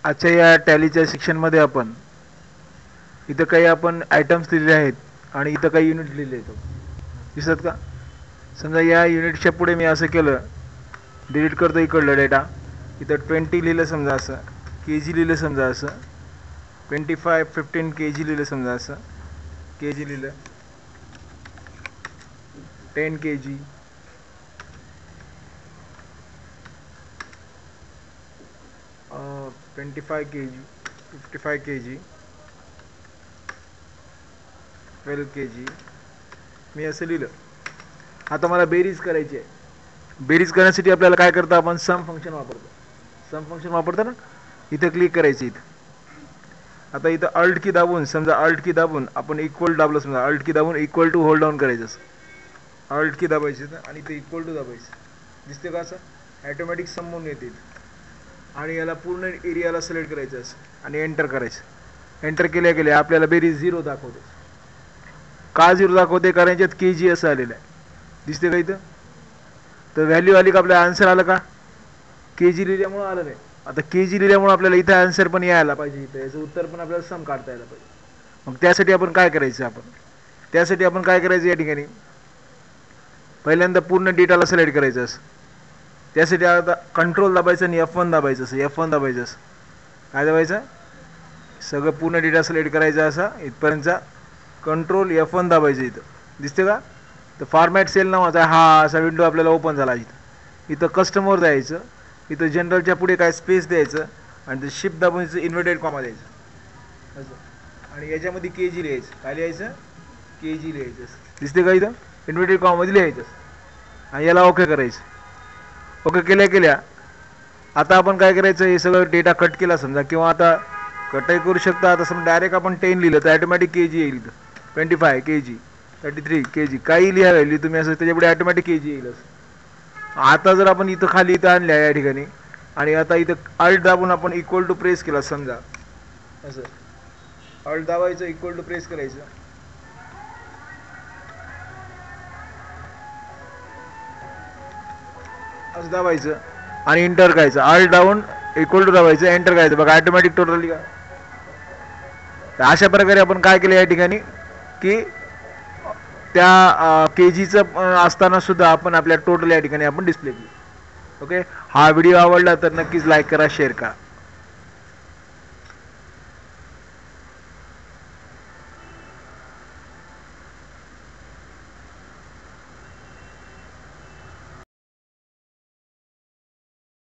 आजच्या या टॅलीच्या सेक्शनमध्ये आपण इथं काही आपण आयटम्स दिलेले आहेत आणि इथं काही युनिट लिहिले आहेत, दिसत का? समजा या युनिटच्या पुढे मी असं केलं, डिलीट करतो इकडलं डेटा, इथं 20 लिहिलं समजा असं, के जी लिहिलं समजा असं, 15 के जी लिहिलं समजा असं, के जी लिहिलं, 10 के जी, 25 के जी, 55 के जी, 12 के जी, मी असं लिहिलं. आता मला बेरीज करायची आहे. बेरीज करण्यासाठी आपल्याला काय करतो आपण? सम फंक्शन वापरतो. सम फंक्शन वापरतो ना, इथं क्लिक करायचं. इथं आता इथं अल्ट की दाबून, समजा अल्ट की दाबून आपण इक्वल दाबलं, समजा अल्ट की दाबून इक्वल टू होल्ड डाऊन करायचं. अल्ट की दाबायचं आणि इथं इक्वल टू दाबायचं. दिसते का? असं ॲटोमॅटिक सम म्हणून येते. आणि याला पूर्ण एरियाला सिलेक्ट करायचं असं आणि एंटर करायचं. एंटर केल्या केल्या आपल्याला बेरीज 0 दाखवते. का 0 दाखवते? कारण याच्यात के जी असं आलेलं आहे. दिसते का इथं? तर व्हॅल्यू आली का? आपल्याला आन्सर आलं का? के जी लिहिल्यामुळं आलं नाही. आता के जी लिहिल्यामुळे आपल्याला इथं आन्सर पण यायला पाहिजे. इथं याचं उत्तर पण आपल्याला सम काढता यायला पाहिजे. मग त्यासाठी आपण काय करायचं? आपण काय करायचं? या ठिकाणी पहिल्यांदा पूर्ण डेटाला सिलेक्ट करायचं असं. त्यासाठी आता कंट्रोल दाबायचं आणि F1 दाबायचं असं. F1 दाबायचं असं. काय दाबायचं? सगळं पूर्ण डेटा सिलेक्ट करायचा असा इथपर्यंतचा. Control F1 दाबायचं. इथं दिसते का? तर फॉर्मॅट सेल नावाचा हा असा विंडो आपल्याला ओपन झाला. इथं कस्टमर द्यायचं, इथं जनरलच्या पुढे काय स्पेस द्यायचं आणि ते शिफ्ट दाबून इन्व्हर्टेड कॉमा द्यायचं असं. आणि याच्यामध्ये के जी लिहायचं. काय लिहायचं? के जी लिहायचं. दिसते का? इथं इन्व्हर्टेड कॉमामध्ये लिहायचं आणि याला ओके करायचं. ओके केल्या केल्या आता आपण काय करायचं? हे सगळं डेटा कट केला समजा, किंवा आता कटही करू शकता. आता समजा डायरेक्ट आपण 10 लिहिलं तर ॲटोमॅटिक के जी येईल. 25 के जी, 33 के जी, काही लिहायला तुम्ही असं त्याच्यापुढे ॲटोमॅटिक के जी येईल. आता जर आपण इथं खाली इथं आणल्या या ठिकाणी आणि आता इथं अल्ट दाबून आपण इक्वल टू प्रेस केला समजा असं. अल्ट दाबायचं, इक्वल टू प्रेस करायचं. असं दाबायचं आणि एंटर करायचं. अल्ट दाबून इक्वल टू दाबायचं, एंटर करायचं. बघा ऑटोमॅटिक टोटली का. अशा प्रकारे आपण काय केलं या ठिकाणी की त्या के जीचं असताना सुद्धा आपण आपल्या टोटल या ठिकाणी आपण डिस्प्ले केली. ओके, हा व्हिडिओ आवडला तर नक्कीच लाईक करा, शेअर करा.